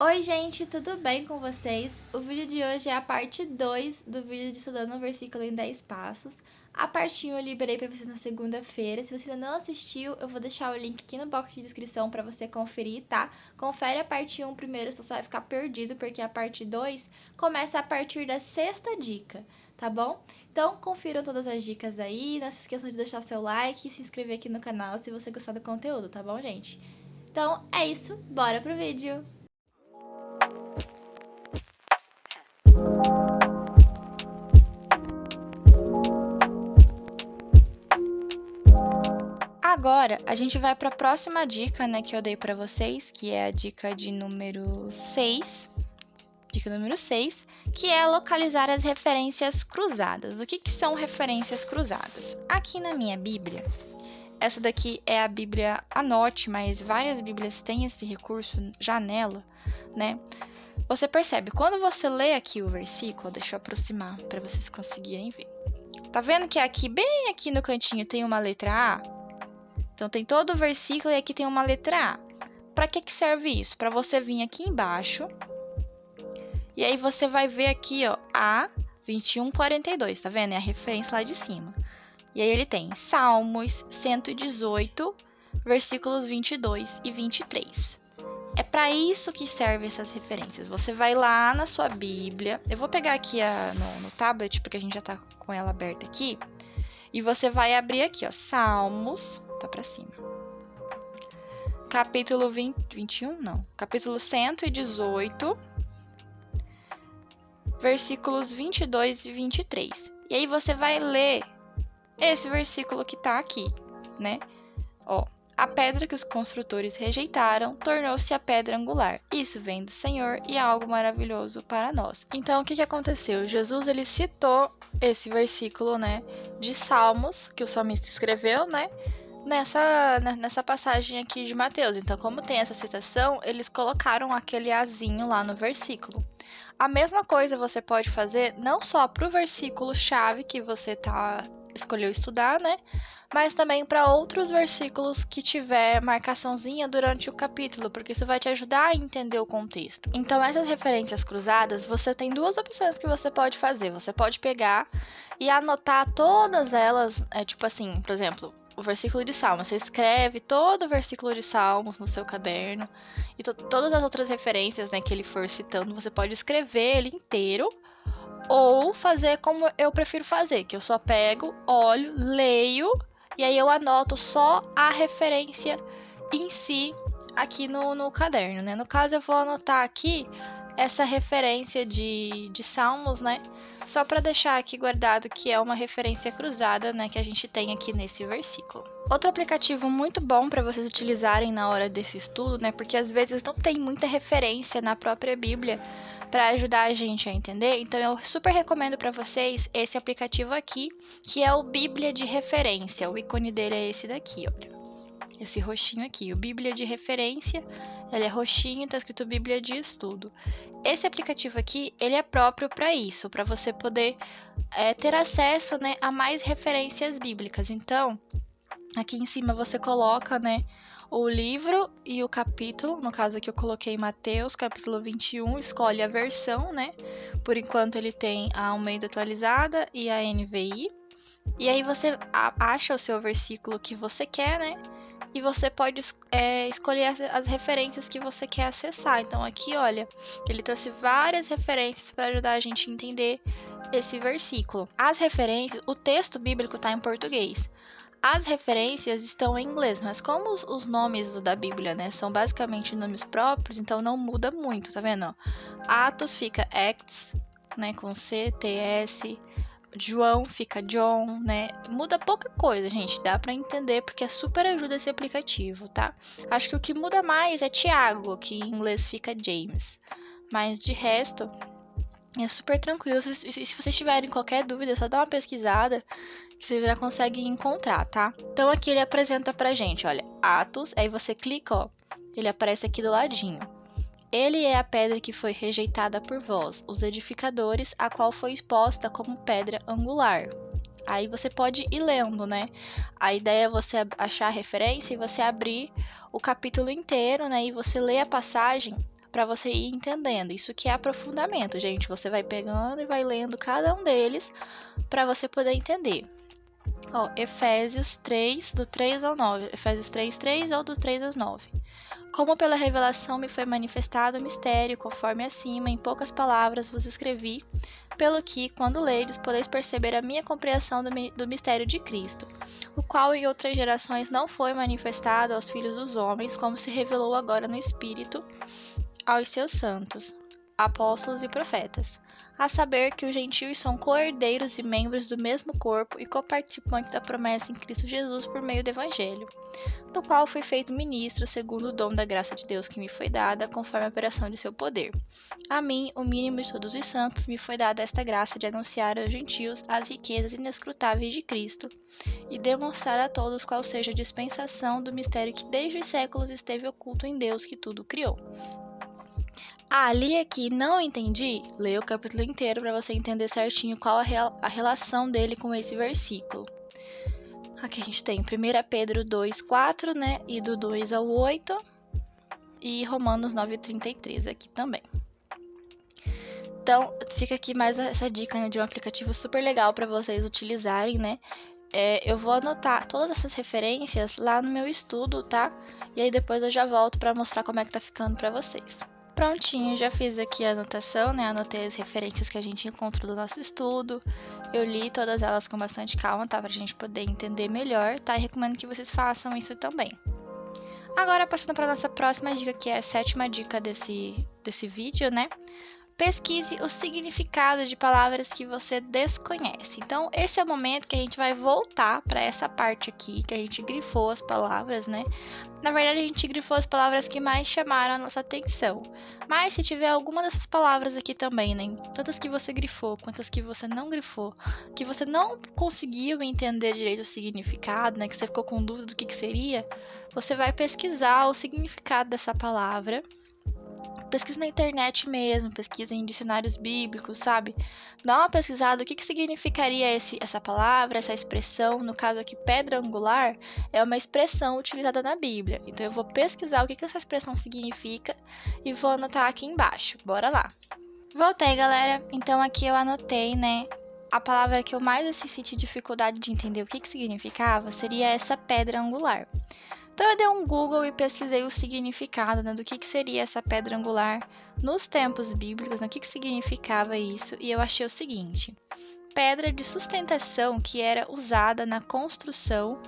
Oi, gente, tudo bem com vocês? O vídeo de hoje é a parte 2 do vídeo de estudando o versículo em 10 passos. A parte 1 eu liberei para vocês na segunda-feira. Se você ainda não assistiu, eu vou deixar o link aqui no box de descrição para você conferir, tá? Confere a parte 1 primeiro, senão você vai ficar perdido, porque a parte 2 começa a partir da sexta dica, tá bom? Então, confiram todas as dicas aí. Não se esqueçam de deixar seu like e se inscrever aqui no canal se você gostar do conteúdo, tá bom, gente? Então, é isso. Bora pro vídeo! Agora, a gente vai para a próxima dica, né, que eu dei para vocês, que é a dica de número 6. Dica número 6, que é localizar as referências cruzadas. O que são referências cruzadas? Aqui na minha Bíblia, essa daqui é a Bíblia Anote, mas várias Bíblias têm esse recurso já nela, né? Você percebe, quando você lê aqui o versículo, deixa eu aproximar para vocês conseguirem ver. Tá vendo que aqui, bem aqui no cantinho, tem uma letra A? Então, tem todo o versículo e aqui tem uma letra A. Para que serve isso? Para você vir aqui embaixo e aí você vai ver aqui, ó, A 21:42, tá vendo? É a referência lá de cima. E aí ele tem Salmos 118, versículos 22 e 23. É para isso que servem essas referências. Você vai lá na sua Bíblia. Eu vou pegar aqui no tablet, porque a gente já tá com ela aberta aqui. E você vai abrir aqui, ó, Salmos, tá para cima. Capítulo 21, não. Capítulo 118, versículos 22 e 23. E aí você vai ler esse versículo que tá aqui, né? Ó, a pedra que os construtores rejeitaram tornou-se a pedra angular. Isso vem do Senhor e é algo maravilhoso para nós. Então, o que aconteceu? Jesus, ele citou esse versículo, né, de Salmos, que o salmista escreveu, né, nessa passagem aqui de Mateus. Então, como tem essa citação, eles colocaram aquele azinho lá no versículo. A mesma coisa você pode fazer não só para o versículo-chave que você escolheu estudar, né? Mas também para outros versículos que tiver marcaçãozinha durante o capítulo, porque isso vai te ajudar a entender o contexto. Então, essas referências cruzadas, você tem duas opções que você pode fazer. Você pode pegar e anotar todas elas, tipo assim, por exemplo, o versículo de Salmos. Você escreve todo o versículo de Salmos no seu caderno e todas as outras referências, né, que ele for citando, você pode escrever ele inteiro ou fazer como eu prefiro fazer, que eu só pego, olho, leio e aí eu anoto só a referência em si aqui no caderno, né? No caso, eu vou anotar aqui essa referência de Salmos, né? Só para deixar aqui guardado que é uma referência cruzada, né? Que a gente tem aqui nesse versículo. Outro aplicativo muito bom para vocês utilizarem na hora desse estudo, né? Porque às vezes não tem muita referência na própria Bíblia para ajudar a gente a entender. Então eu super recomendo para vocês esse aplicativo aqui, que é o Bíblia de Referência. O ícone dele é esse daqui, olha. Esse roxinho aqui, o Bíblia de Referência. Ele é roxinho, tá escrito Bíblia de Estudo. Esse aplicativo aqui, ele é próprio para isso, para você poder ter acesso, né, a mais referências bíblicas. Então, aqui em cima você coloca, né, o livro e o capítulo. No caso aqui eu coloquei Mateus, capítulo 21, escolhe a versão, né? Por enquanto ele tem a Almeida atualizada e a NVI. E aí você acha o seu versículo que você quer, né? E você pode escolher as referências que você quer acessar. Então aqui, olha, ele trouxe várias referências para ajudar a gente a entender esse versículo. As referências, o texto bíblico está em português. As referências estão em inglês, mas como os nomes da Bíblia, né, são basicamente nomes próprios, então não muda muito, tá vendo? Atos fica Acts, né, com C, T, S. João fica John, né? Muda pouca coisa, gente, dá pra entender porque é super ajuda esse aplicativo, tá? Acho que o que muda mais é Tiago, que em inglês fica James. Mas de resto, é super tranquilo. Se vocês tiverem qualquer dúvida, é só dar uma pesquisada que vocês já conseguem encontrar, tá? Então aqui ele apresenta pra gente, olha, Atos, aí você clica, ó, ele aparece aqui do ladinho. Ele é a pedra que foi rejeitada por vós, os edificadores, a qual foi exposta como pedra angular. Aí você pode ir lendo, né? A ideia é você achar a referência e você abrir o capítulo inteiro, né? E você lê a passagem para você ir entendendo. Isso que é aprofundamento, gente. Você vai pegando e vai lendo cada um deles para você poder entender. Ó, Efésios 3, do 3 ao 9. Efésios 3, 3 ao do 3 ao 9. Como pela revelação me foi manifestado o mistério, conforme acima, em poucas palavras vos escrevi, pelo que, quando ledes, podeis perceber a minha compreensão do mistério de Cristo, o qual em outras gerações não foi manifestado aos filhos dos homens, como se revelou agora no Espírito aos seus santos, apóstolos e profetas, a saber que os gentios são co-herdeiros e membros do mesmo corpo e coparticipantes da promessa em Cristo Jesus por meio do Evangelho, do qual fui feito ministro segundo o dom da graça de Deus que me foi dada, conforme a operação de seu poder. A mim, o mínimo de todos os santos, me foi dada esta graça de anunciar aos gentios as riquezas inescrutáveis de Cristo e demonstrar a todos qual seja a dispensação do mistério que desde os séculos esteve oculto em Deus que tudo criou. Ali aqui não entendi? Leia o capítulo inteiro para você entender certinho qual a relação dele com esse versículo. Aqui a gente tem 1 Pedro 2, 4, né? E do 2 ao 8. E Romanos 9, 33 aqui também. Então, fica aqui mais essa dica, né, de um aplicativo super legal para vocês utilizarem, né? Eu vou anotar todas essas referências lá no meu estudo, tá? E aí depois eu já volto para mostrar como é que tá ficando para vocês. Prontinho, já fiz aqui a anotação, né? Anotei as referências que a gente encontrou do nosso estudo. Eu li todas elas com bastante calma, tá? Pra gente poder entender melhor, tá? E recomendo que vocês façam isso também. Agora, passando para nossa próxima dica, que é a 7ª dica desse vídeo, né? Pesquise o significado de palavras que você desconhece. Então, esse é o momento que a gente vai voltar para essa parte aqui, que a gente grifou as palavras, né? Na verdade, a gente grifou as palavras que mais chamaram a nossa atenção. Mas se tiver alguma dessas palavras aqui também, né? Tantas que você grifou, quantas que você não grifou, que você não conseguiu entender direito o significado, né? Que você ficou com dúvida do que seria, você vai pesquisar o significado dessa palavra. Pesquisa na internet mesmo, pesquisa em dicionários bíblicos, sabe? Dá uma pesquisada, o que significaria essa palavra, essa expressão. No caso aqui, pedra angular, é uma expressão utilizada na Bíblia. Então, eu vou pesquisar o que essa expressão significa e vou anotar aqui embaixo. Bora lá! Voltei, galera. Então, aqui eu anotei, né? A palavra que eu mais senti dificuldade de entender o que significava seria essa pedra angular. Então eu dei um Google e pesquisei o significado, né, do que seria essa pedra angular nos tempos bíblicos, né, o que significava isso, e eu achei o seguinte: pedra de sustentação que era usada na construção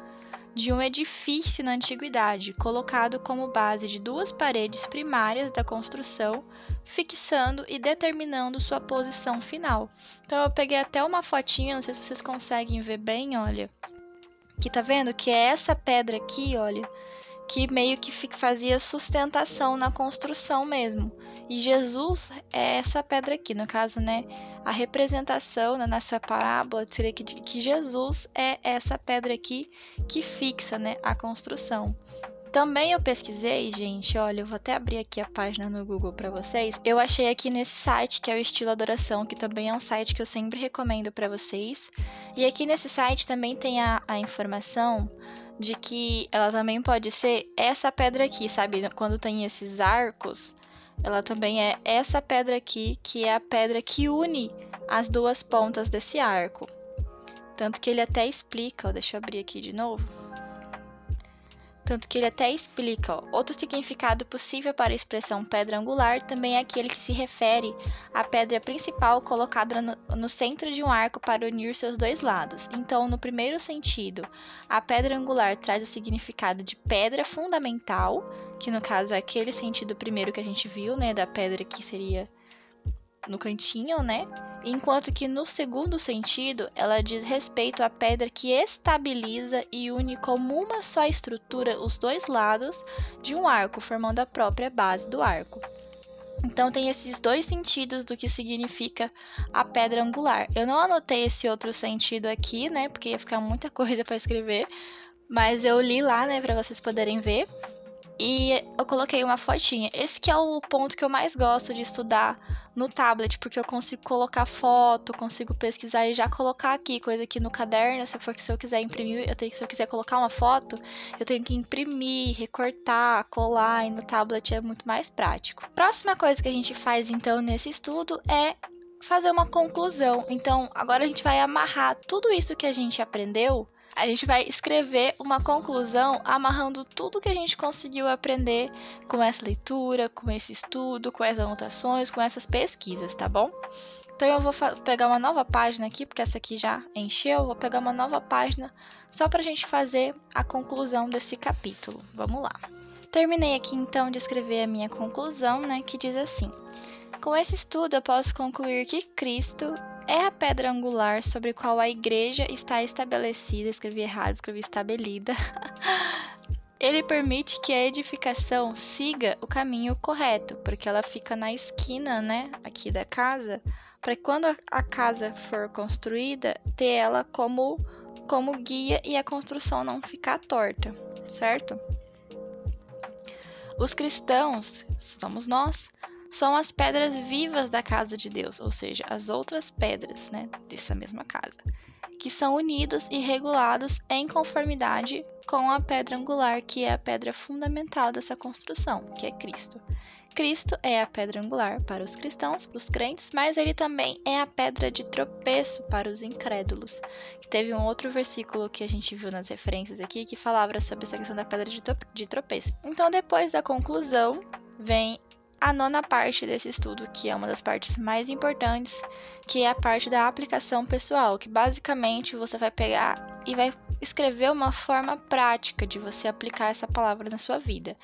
de um edifício na antiguidade, colocado como base de duas paredes primárias da construção, fixando e determinando sua posição final. Então eu peguei até uma fotinha, não sei se vocês conseguem ver bem, olha. Aqui tá vendo que é essa pedra aqui, olha, que meio que fazia sustentação na construção mesmo. E Jesus é essa pedra aqui, no caso, né? A representação, né, nessa parábola seria que Jesus é essa pedra aqui que fixa, né, a construção. Também eu pesquisei, gente, olha, eu vou até abrir aqui a página no Google para vocês. Eu achei aqui nesse site, que é o Estilo Adoração, que também é um site que eu sempre recomendo para vocês. E aqui nesse site também tem a informação de que ela também pode ser essa pedra aqui, sabe? Quando tem esses arcos, ela também é essa pedra aqui, que é a pedra que une as duas pontas desse arco. Tanto que ele até explica, ó, deixa eu abrir aqui de novo. Tanto que ele até explica, ó, outro significado possível para a expressão pedra angular também é aquele que se refere à pedra principal colocada no centro de um arco para unir seus dois lados. Então, no primeiro sentido, a pedra angular traz o significado de pedra fundamental, que no caso é aquele sentido primeiro que a gente viu, né, da pedra que seria no cantinho, né? Enquanto que no segundo sentido, ela diz respeito à pedra que estabiliza e une como uma só estrutura os dois lados de um arco, formando a própria base do arco. Então tem esses dois sentidos do que significa a pedra angular. Eu não anotei esse outro sentido aqui, né? Porque ia ficar muita coisa para escrever, mas eu li lá, né, para vocês poderem ver. E eu coloquei uma fotinha. Esse que é o ponto que eu mais gosto de estudar no tablet, porque eu consigo colocar foto, consigo pesquisar e já colocar aqui, coisa que no caderno, se eu quiser imprimir, se eu quiser colocar uma foto, eu tenho que imprimir, recortar, colar, e no tablet é muito mais prático. Próxima coisa que a gente faz então nesse estudo é fazer uma conclusão. Então, agora a gente vai amarrar tudo isso que a gente aprendeu. A gente vai escrever uma conclusão amarrando tudo que a gente conseguiu aprender com essa leitura, com esse estudo, com essas anotações, com essas pesquisas, tá bom? Então eu vou pegar uma nova página aqui, porque essa aqui já encheu. Vou pegar uma nova página só pra gente fazer a conclusão desse capítulo. Vamos lá. Terminei aqui então de escrever a minha conclusão, né, que diz assim: com esse estudo eu posso concluir que Cristo é a pedra angular sobre a qual a igreja está estabelecida. Escrevi errado, escrevi estabelida. Ele permite que a edificação siga o caminho correto, porque ela fica na esquina, né, aqui da casa, para quando a casa for construída, ter ela como guia e a construção não ficar torta, certo? Os cristãos, somos nós, são as pedras vivas da casa de Deus, ou seja, as outras pedras, né, dessa mesma casa, que são unidos e regulados em conformidade com a pedra angular, que é a pedra fundamental dessa construção, que é Cristo. Cristo é a pedra angular para os cristãos, para os crentes, mas ele também é a pedra de tropeço para os incrédulos. Teve um outro versículo que a gente viu nas referências aqui que falava sobre essa questão da pedra de tropeço. Então, depois da conclusão, vem a nona parte desse estudo, que é uma das partes mais importantes, que é a parte da aplicação pessoal, que basicamente você vai pegar e vai escrever uma forma prática de você aplicar essa palavra na sua vida.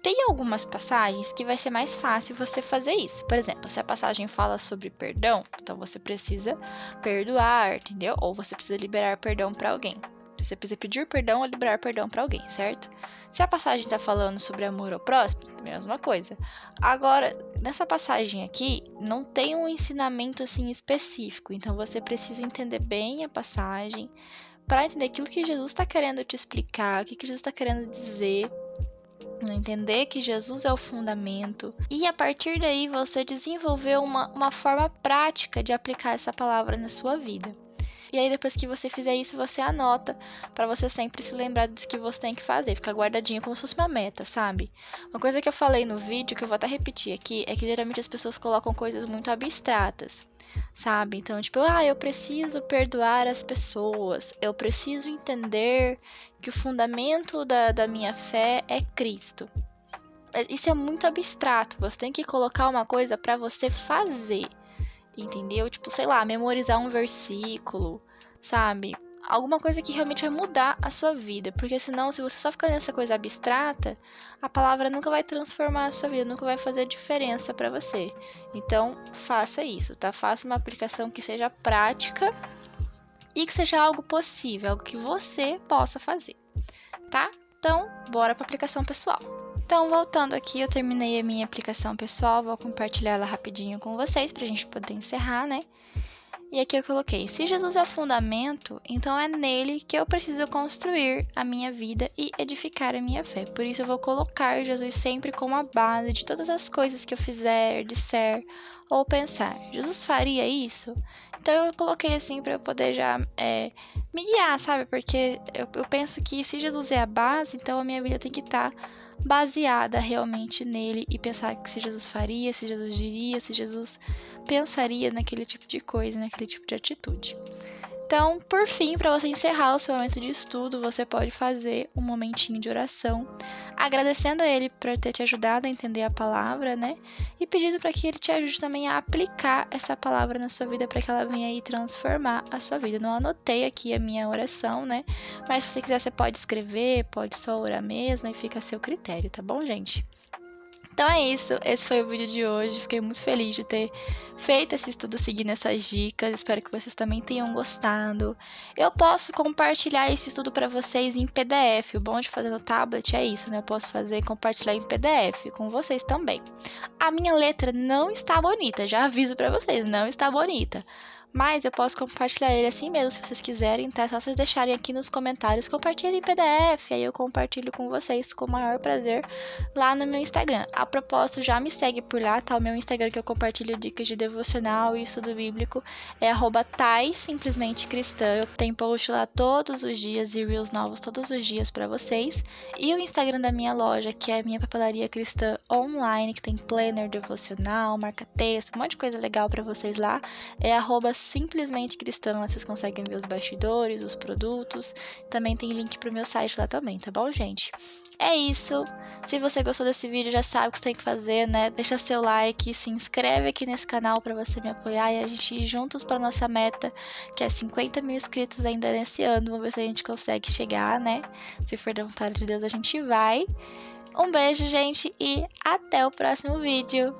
Tem algumas passagens que vai ser mais fácil você fazer isso. Por exemplo, se a passagem fala sobre perdão, então você precisa perdoar, entendeu? Ou você precisa liberar perdão para alguém. Você precisa pedir perdão ou liberar perdão para alguém, certo? Se a passagem está falando sobre amor ao próximo, é a mesma coisa. Agora, nessa passagem aqui, não tem um ensinamento assim específico. Então você precisa entender bem a passagem para entender aquilo que Jesus está querendo te explicar, o que Jesus está querendo dizer. Entender que Jesus é o fundamento e a partir daí você desenvolver uma forma prática de aplicar essa palavra na sua vida. E aí depois que você fizer isso, você anota para você sempre se lembrar disso que você tem que fazer, ficar guardadinho como se fosse uma meta, sabe? Uma coisa que eu falei no vídeo, que eu vou até repetir aqui, é que geralmente as pessoas colocam coisas muito abstratas, sabe? Então, tipo, eu preciso perdoar as pessoas, eu preciso entender que o fundamento da minha fé é Cristo. Isso é muito abstrato, você tem que colocar uma coisa para você fazer, entendeu? Tipo, sei lá, memorizar um versículo, sabe? Alguma coisa que realmente vai mudar a sua vida, porque senão, se você só ficar nessa coisa abstrata, a palavra nunca vai transformar a sua vida, nunca vai fazer diferença para você. Então, faça isso, tá? Faça uma aplicação que seja prática e que seja algo possível, algo que você possa fazer, tá? Então, bora para aplicação pessoal. Então, voltando aqui, eu terminei a minha aplicação pessoal, vou compartilhar ela rapidinho com vocês pra gente poder encerrar, né? E aqui eu coloquei: se Jesus é o fundamento, então é nele que eu preciso construir a minha vida e edificar a minha fé. Por isso eu vou colocar Jesus sempre como a base de todas as coisas que eu fizer, disser ou pensar. Jesus faria isso? Então eu coloquei assim para eu poder já me guiar, sabe? Porque eu penso que se Jesus é a base, então a minha vida tem que estar baseada realmente nele e pensar que se Jesus faria, se Jesus diria, se Jesus pensaria naquele tipo de coisa, naquele tipo de atitude. Então, por fim, para você encerrar o seu momento de estudo, você pode fazer um momentinho de oração, agradecendo a ele por ter te ajudado a entender a palavra, né? E pedindo para que ele te ajude também a aplicar essa palavra na sua vida para que ela venha aí transformar a sua vida. Não anotei aqui a minha oração, né? Mas se você quiser, você pode escrever, pode só orar mesmo e fica a seu critério, tá bom, gente? Então é isso, esse foi o vídeo de hoje. Fiquei muito feliz de ter feito esse estudo seguindo essas dicas. Espero que vocês também tenham gostado. Eu posso compartilhar esse estudo para vocês em PDF. O bom de fazer no tablet é isso, né? Eu posso fazer e compartilhar em PDF com vocês também. A minha letra não está bonita, já aviso para vocês, não está bonita. Mas eu posso compartilhar ele assim mesmo, se vocês quiserem, tá? É só vocês deixarem aqui nos comentários, compartilhem em PDF, aí eu compartilho com vocês com o maior prazer lá no meu Instagram. A propósito, já me segue por lá, tá? O meu Instagram que eu compartilho dicas de devocional e estudo bíblico é @Thais Simplesmente Cristã. Eu tenho post lá todos os dias e reels novos todos os dias pra vocês. E o Instagram da minha loja, que é a minha papelaria cristã online, que tem planner devocional, marca-texto, um monte de coisa legal pra vocês lá, é @Simplesmente Cristã. Lá vocês conseguem ver os bastidores, os produtos. Também tem link pro meu site lá também, tá bom, gente? É isso. Se você gostou desse vídeo, já sabe o que você tem que fazer, né? Deixa seu like, se inscreve aqui nesse canal pra você me apoiar e a gente ir juntos pra nossa meta, que é 50 mil inscritos ainda nesse ano. Vamos ver se a gente consegue chegar, né? Se for da vontade de Deus, a gente vai. Um beijo, gente, e até o próximo vídeo.